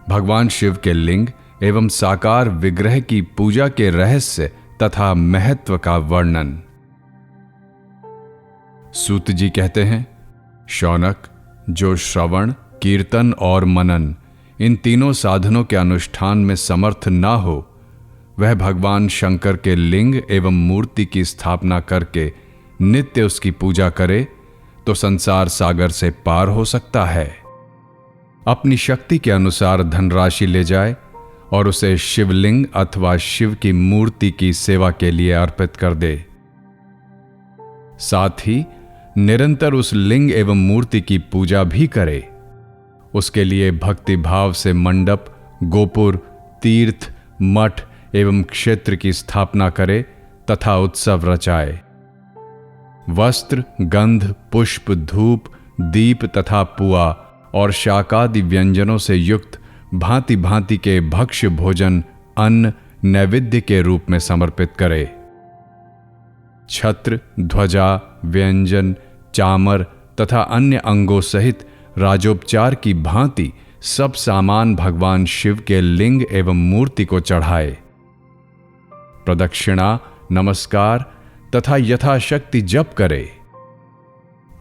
भगवान शिव के लिंग एवं साकार विग्रह की पूजा के रहस्य तथा महत्व का वर्णन। सूत जी कहते हैं, शौनक, जो श्रवण, कीर्तन और मनन इन तीनों साधनों के अनुष्ठान में समर्थ ना हो, वह भगवान शंकर के लिंग एवं मूर्ति की स्थापना करके नित्य उसकी पूजा करे तो संसार सागर से पार हो सकता है। अपनी शक्ति के अनुसार धनराशि ले जाए और उसे शिवलिंग अथवा शिव की मूर्ति की सेवा के लिए अर्पित कर दे। साथ ही निरंतर उस लिंग एवं मूर्ति की पूजा भी करे। उसके लिए भक्ति भाव से मंडप, गोपुर, तीर्थ, मठ एवं क्षेत्र की स्थापना करे तथा उत्सव रचाए। वस्त्र, गंध, पुष्प, धूप, दीप तथा पुआ और शाकादि व्यंजनों से युक्त भांति भांति के भक्ष्य भोजन अन्न नैवेद्य के रूप में समर्पित करे। छत्र, ध्वजा, व्यंजन, चामर तथा अन्य अंगों सहित राजोपचार की भांति सब सामान भगवान शिव के लिंग एवं मूर्ति को चढ़ाए। प्रदक्षिणा, नमस्कार तथा यथाशक्ति जप करे।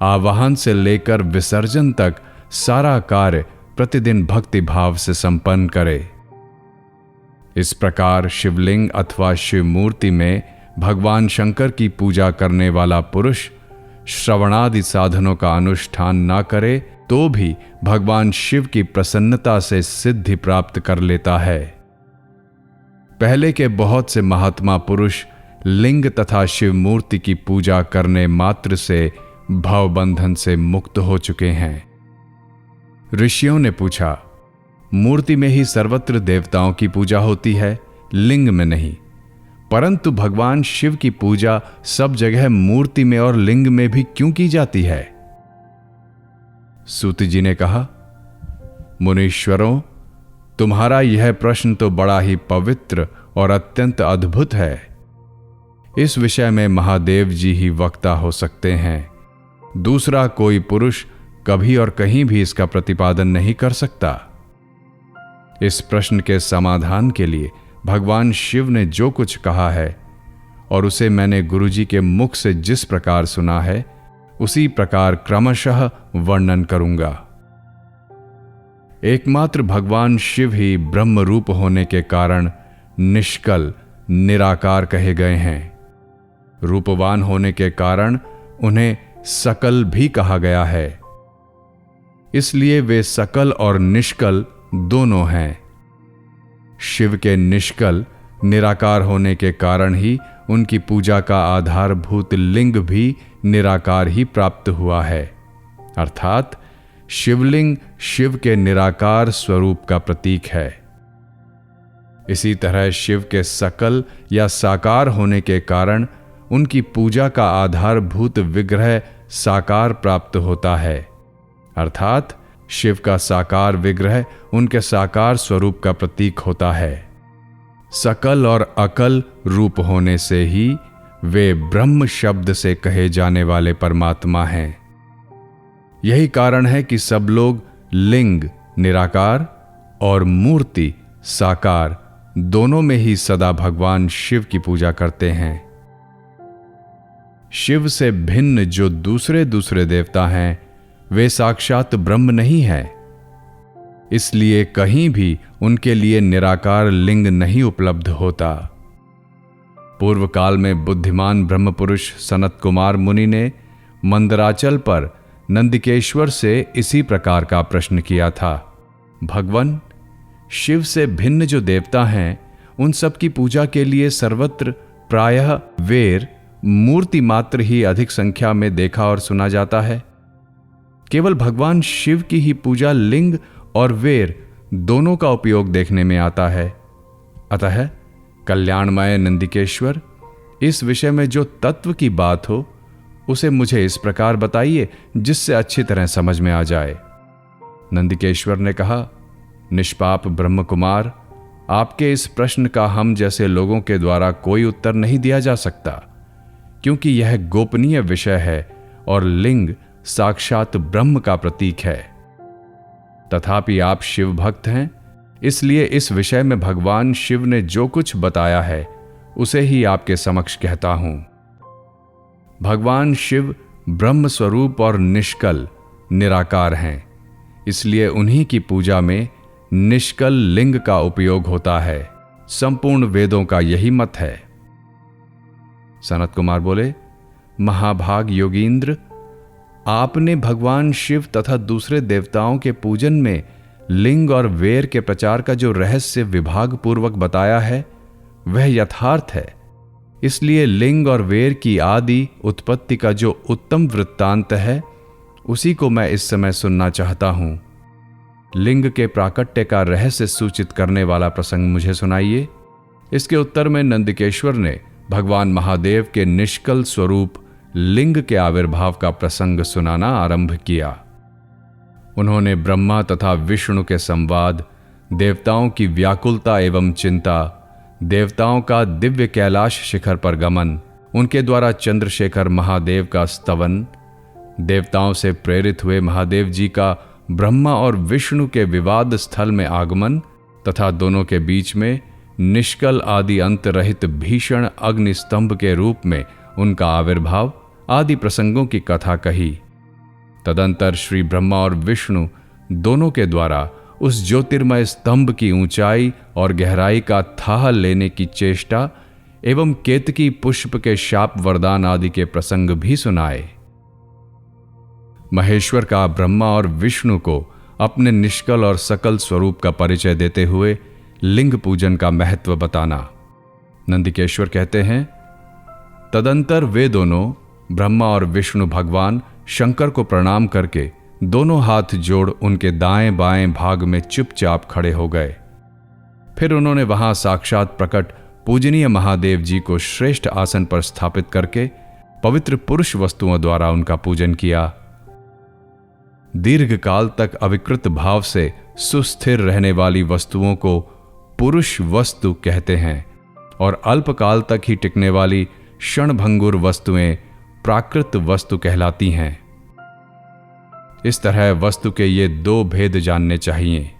आवाहन से लेकर विसर्जन तक सारा कार्य प्रतिदिन भक्ति भाव से संपन्न करे। इस प्रकार शिवलिंग अथवा शिव मूर्ति में भगवान शंकर की पूजा करने वाला पुरुष श्रवणादि साधनों का अनुष्ठान ना करे तो भी भगवान शिव की प्रसन्नता से सिद्धि प्राप्त कर लेता है। पहले के बहुत से महात्मा पुरुष लिंग तथा शिव मूर्ति की पूजा करने मात्र से भवबंधन से मुक्त हो चुके हैं। ऋषियों ने पूछा, मूर्ति में ही सर्वत्र देवताओं की पूजा होती है, लिंग में नहीं, परंतु भगवान शिव की पूजा सब जगह मूर्ति में और लिंग में भी क्यों की जाती है? सूत जी ने कहा, मुनीश्वरों, तुम्हारा यह प्रश्न तो बड़ा ही पवित्र और अत्यंत अद्भुत है। इस विषय में महादेव जी ही वक्ता हो सकते हैं। दूसरा कोई पुरुष कभी और कहीं भी इसका प्रतिपादन नहीं कर सकता। इस प्रश्न के समाधान के लिए भगवान शिव ने जो कुछ कहा है और उसे मैंने गुरुजी के मुख से जिस प्रकार सुना है, उसी प्रकार क्रमशः वर्णन करूंगा। एकमात्र भगवान शिव ही ब्रह्म रूप होने के कारण निष्कल, निराकार कहे गए हैं। रूपवान होने के कारण उन्हें सकल भी कहा गया है। इसलिए वे सकल और निष्कल दोनों हैं। शिव के निष्कल, निराकार होने के कारण ही उनकी पूजा का आधारभूत लिंग भी निराकार ही प्राप्त हुआ है, अर्थात शिवलिंग शिव के निराकार स्वरूप का प्रतीक है। इसी तरह शिव के सकल या साकार होने के कारण उनकी पूजा का आधारभूत विग्रह साकार प्राप्त होता है, अर्थात शिव का साकार विग्रह उनके साकार स्वरूप का प्रतीक होता है। सकल और अकल रूप होने से ही वे ब्रह्म शब्द से कहे जाने वाले परमात्मा हैं। यही कारण है कि सब लोग लिंग निराकार और मूर्ति साकार दोनों में ही सदा भगवान शिव की पूजा करते हैं। शिव से भिन्न जो दूसरे दूसरे देवता हैं, वे साक्षात ब्रह्म नहीं है। इसलिए कहीं भी उनके लिए निराकार लिंग नहीं उपलब्ध होता। पूर्व काल में बुद्धिमान ब्रह्म पुरुष सनत कुमार मुनि ने मंदराचल पर नंदिकेश्वर से इसी प्रकार का प्रश्न किया था। भगवन, शिव से भिन्न जो देवता हैं, उन सब की पूजा के लिए सर्वत्र प्रायः वेर मूर्ति मात्र ही अधिक संख्या में देखा और सुना जाता है। केवल भगवान शिव की ही पूजा लिंग और वेर दोनों का उपयोग देखने में आता है। अतः कल्याणमय नंदिकेश्वर, इस विषय में जो तत्व की बात हो उसे मुझे इस प्रकार बताइए जिससे अच्छी तरह समझ में आ जाए। नंदिकेश्वर ने कहा, निष्पाप ब्रह्म कुमार, आपके इस प्रश्न का हम जैसे लोगों के द्वारा कोई उत्तर नहीं दिया जा सकता, क्योंकि यह गोपनीय विषय है और लिंग साक्षात ब्रह्म का प्रतीक है। तथापि आप शिव भक्त हैं, इसलिए इस विषय में भगवान शिव ने जो कुछ बताया है उसे ही आपके समक्ष कहता हूं। भगवान शिव ब्रह्म स्वरूप और निष्कल निराकार हैं, इसलिए उन्हीं की पूजा में निष्कल लिंग का उपयोग होता है। संपूर्ण वेदों का यही मत है। सनत कुमार बोले, महाभाग योगींद्र, आपने भगवान शिव तथा दूसरे देवताओं के पूजन में लिंग और वेर के प्रचार का जो रहस्य विभाग पूर्वक बताया है वह यथार्थ है। इसलिए लिंग और वेर की आदि उत्पत्ति का जो उत्तम वृत्तांत है उसी को मैं इस समय सुनना चाहता हूं। लिंग के प्राकट्य का रहस्य सूचित करने वाला प्रसंग मुझे सुनाइए। इसके उत्तर में नंदिकेश्वर ने भगवान महादेव के निष्कल स्वरूप लिंग के आविर्भाव का प्रसंग सुनाना आरंभ किया। उन्होंने ब्रह्मा तथा विष्णु के संवाद, देवताओं की व्याकुलता एवं चिंता, देवताओं का दिव्य कैलाश शिखर पर गमन, उनके द्वारा चंद्रशेखर महादेव का स्तवन, देवताओं से प्रेरित हुए महादेव जी का ब्रह्मा और विष्णु के विवाद स्थल में आगमन तथा दोनों के बीच में निष्कल आदि अंत रहित भीषण अग्नि स्तंभ के रूप में उनका आविर्भाव आदि प्रसंगों की कथा कही। तदंतर श्री ब्रह्मा और विष्णु दोनों के द्वारा उस ज्योतिर्मय स्तंभ की ऊंचाई और गहराई का थाह लेने की चेष्टा एवं केतकी पुष्प के शाप वरदान आदि के प्रसंग भी सुनाए। महेश्वर का ब्रह्मा और विष्णु को अपने निष्कल और सकल स्वरूप का परिचय देते हुए लिंग पूजन का महत्व बताना। नंदिकेश्वर कहते हैं, तदंतर वे दोनों ब्रह्मा और विष्णु भगवान शंकर को प्रणाम करके दोनों हाथ जोड़ उनके दाएं बाएं भाग में चुपचाप खड़े हो गए। फिर उन्होंने वहां साक्षात प्रकट पूजनीय महादेव जी को श्रेष्ठ आसन पर स्थापित करके पवित्र पुरुष वस्तुओं द्वारा उनका पूजन किया। दीर्घ काल तक अविकृत भाव से सुस्थिर रहने वाली वस्तुओं को पुरुष वस्तु कहते हैं और अल्पकाल तक ही टिकने वाली क्षणभंगुर वस्तुएं प्राकृत वस्तु कहलाती हैं। इस तरह वस्तु के ये दो भेद जानने चाहिए।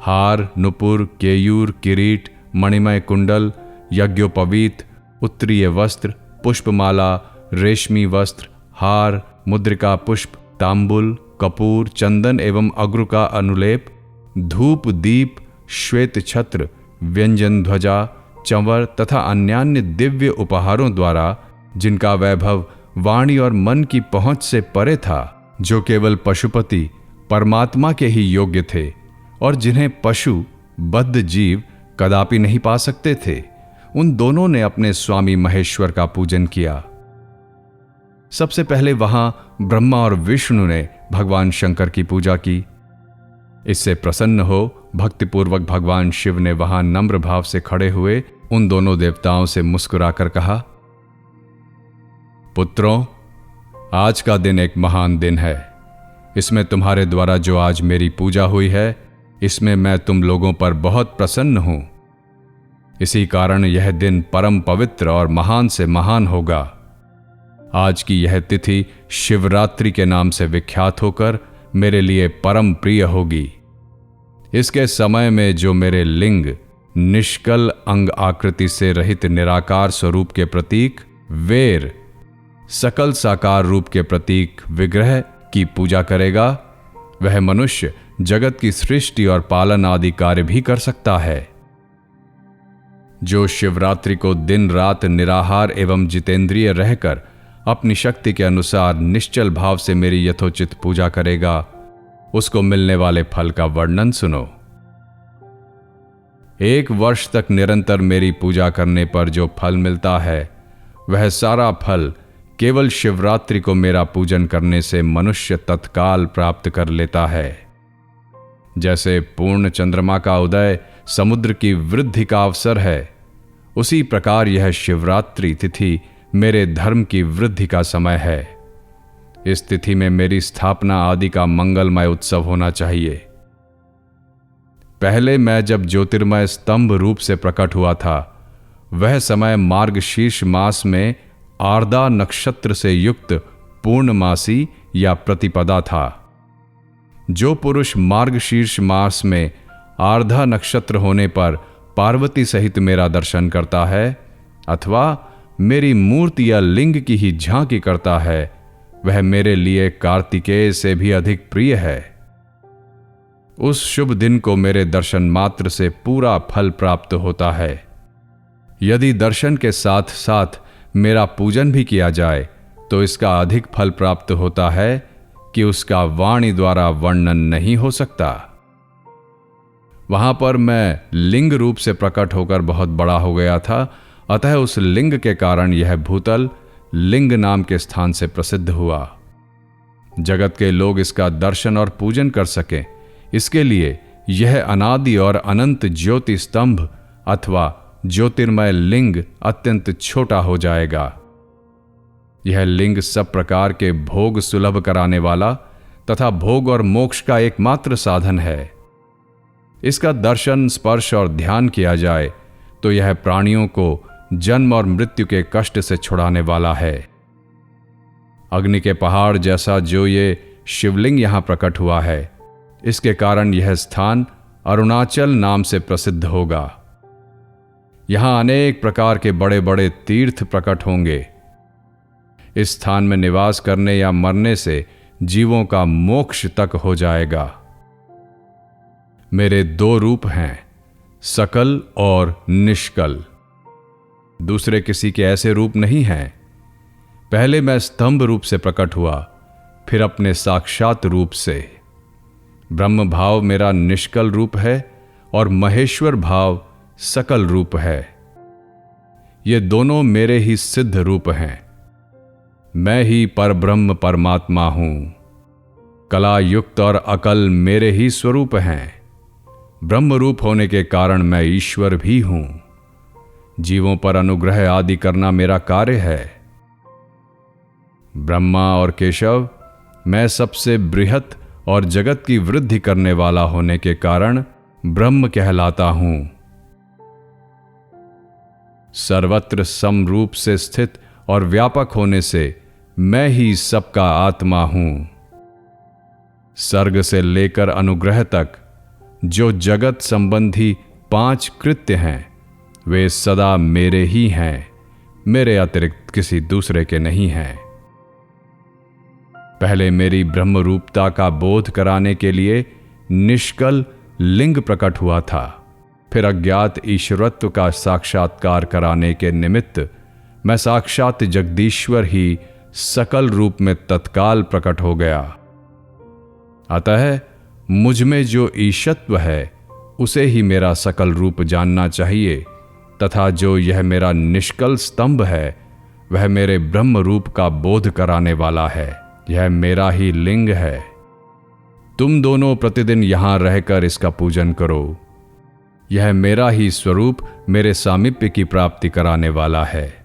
हार, नुपुर, केयूर, किरीट, मणिमय कुंडल, यज्ञोपवीत, उत्तरीय वस्त्र, पुष्पमाला, रेशमी वस्त्र, हार, मुद्रिका पुष्प, तांबुल, कपूर, चंदन एवं अग्रु का अनुलेप, धूप, दीप, श्वेत छत्र, व्यंजन ध्वजा, चंवर तथा अन्यान्य दिव्य उपहारों द्वारा जिनका वैभव वाणी और मन की पहुंच से परे था, जो केवल पशुपति परमात्मा के ही योग्य थे और जिन्हें पशु बद्ध जीव कदापि नहीं पा सकते थे, उन दोनों ने अपने स्वामी महेश्वर का पूजन किया। सबसे पहले वहां ब्रह्मा और विष्णु ने भगवान शंकर की पूजा की। इससे प्रसन्न हो भक्तिपूर्वक भगवान शिव ने वहां नम्र भाव से खड़े हुए उन दोनों देवताओं से मुस्कुराकर कहा, पुत्रों, आज का दिन एक महान दिन है। इसमें तुम्हारे द्वारा जो आज मेरी पूजा हुई है, इसमें मैं तुम लोगों पर बहुत प्रसन्न हूं। इसी कारण यह दिन परम पवित्र और महान से महान होगा। आज की यह तिथि शिवरात्रि के नाम से विख्यात होकर मेरे लिए परम प्रिय होगी। इसके समय में जो मेरे लिंग निष्कल अंग आकृति से रहित निराकार स्वरूप के प्रतीक वेर, सकल साकार रूप के प्रतीक विग्रह की पूजा करेगा, वह मनुष्य जगत की सृष्टि और पालन आदि कार्य भी कर सकता है। जो शिवरात्रि को दिन रात निराहार एवं जितेंद्रिय रहकर अपनी शक्ति के अनुसार निश्चल भाव से मेरी यथोचित पूजा करेगा, उसको मिलने वाले फल का वर्णन सुनो। 1 वर्ष तक निरंतर मेरी पूजा करने पर जो फल मिलता है, वह सारा फल केवल शिवरात्रि को मेरा पूजन करने से मनुष्य तत्काल प्राप्त कर लेता है। जैसे पूर्ण चंद्रमा का उदय समुद्र की वृद्धि का अवसर है, उसी प्रकार यह शिवरात्रि तिथि मेरे धर्म की वृद्धि का समय है। इस तिथि में मेरी स्थापना आदि का मंगलमय उत्सव होना चाहिए। पहले मैं जब ज्योतिर्मय स्तंभ रूप से प्रकट हुआ था, वह समय मार्गशीर्ष मास में आर्दा नक्षत्र से युक्त पूर्णमासी या प्रतिपदा था। जो पुरुष मार्गशीर्ष मास में आर्धा नक्षत्र होने पर पार्वती सहित मेरा दर्शन करता है अथवा मेरी मूर्ति या लिंग की ही झांकी करता है, वह मेरे लिए कार्तिकेय से भी अधिक प्रिय है। उस शुभ दिन को मेरे दर्शन मात्र से पूरा फल प्राप्त होता है। यदि दर्शन के साथ साथ मेरा पूजन भी किया जाए तो इसका अधिक फल प्राप्त होता है कि उसका वाणी द्वारा वर्णन नहीं हो सकता। वहां पर मैं लिंग रूप से प्रकट होकर बहुत बड़ा हो गया था, अतः उस लिंग के कारण यह भूतल लिंग नाम के स्थान से प्रसिद्ध हुआ। जगत के लोग इसका दर्शन और पूजन कर सकें, इसके लिए यह अनादि और अनंत ज्योति स्तंभ अथवा ज्योतिर्मय लिंग अत्यंत छोटा हो जाएगा। यह लिंग सब प्रकार के भोग सुलभ कराने वाला तथा भोग और मोक्ष का एकमात्र साधन है। इसका दर्शन, स्पर्श और ध्यान किया जाए तो यह प्राणियों को जन्म और मृत्यु के कष्ट से छुड़ाने वाला है। अग्नि के पहाड़ जैसा जो ये शिवलिंग यहां प्रकट हुआ है, इसके कारण यह स्थान अरुणाचल नाम से प्रसिद्ध होगा। यहां अनेक प्रकार के बड़े बड़े तीर्थ प्रकट होंगे। इस स्थान में निवास करने या मरने से जीवों का मोक्ष तक हो जाएगा। मेरे दो रूप हैं, सकल और निष्कल। दूसरे किसी के ऐसे रूप नहीं हैं। पहले मैं स्तंभ रूप से प्रकट हुआ, फिर अपने साक्षात रूप से। ब्रह्म भाव मेरा निष्कल रूप है और महेश्वर भाव सकल रूप है। ये दोनों मेरे ही सिद्ध रूप हैं। मैं ही परब्रह्म परमात्मा हूं। कला युक्त और अकल मेरे ही स्वरूप हैं। ब्रह्म रूप होने के कारण मैं ईश्वर भी हूं। जीवों पर अनुग्रह आदि करना मेरा कार्य है। ब्रह्मा और केशव, मैं सबसे बृहत और जगत की वृद्धि करने वाला होने के कारण ब्रह्म कहलाता हूं। सर्वत्र समरूप से स्थित और व्यापक होने से मैं ही सबका आत्मा हूं। सर्ग से लेकर अनुग्रह तक जो जगत संबंधी 5 कृत्य हैं, वे सदा मेरे ही हैं, मेरे अतिरिक्त किसी दूसरे के नहीं हैं। पहले मेरी ब्रह्म रूपता का बोध कराने के लिए निष्कल लिंग प्रकट हुआ था। फिर अज्ञात ईश्वरत्व का साक्षात्कार कराने के निमित्त मैं साक्षात जगदीश्वर ही सकल रूप में तत्काल प्रकट हो गया। अतः मुझ में जो ईशत्व है उसे ही मेरा सकल रूप जानना चाहिए, तथा जो यह मेरा निष्कल स्तंभ है वह मेरे ब्रह्म रूप का बोध कराने वाला है। यह मेरा ही लिंग है। तुम दोनों प्रतिदिन यहां रहकर इसका पूजन करो। यह मेरा ही स्वरूप मेरे सामीप्य की प्राप्ति कराने वाला है।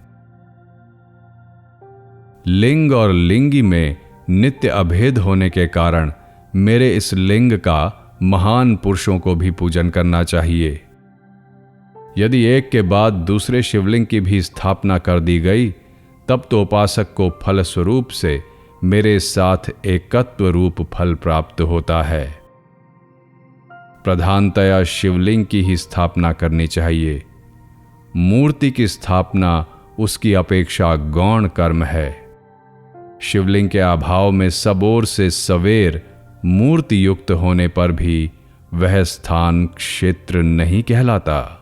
लिंग और लिंगी में नित्य अभेद होने के कारण मेरे इस लिंग का महान पुरुषों को भी पूजन करना चाहिए। यदि एक के बाद दूसरे शिवलिंग की भी स्थापना कर दी गई, तब तो उपासक को फल स्वरूप से मेरे साथ एकत्व रूप फल प्राप्त होता है। प्रधानतया शिवलिंग की ही स्थापना करनी चाहिए। मूर्ति की स्थापना उसकी अपेक्षा गौण कर्म है। शिवलिंग के अभाव में सब ओर से सवेर मूर्ति युक्त होने पर भी वह स्थान क्षेत्र नहीं कहलाता।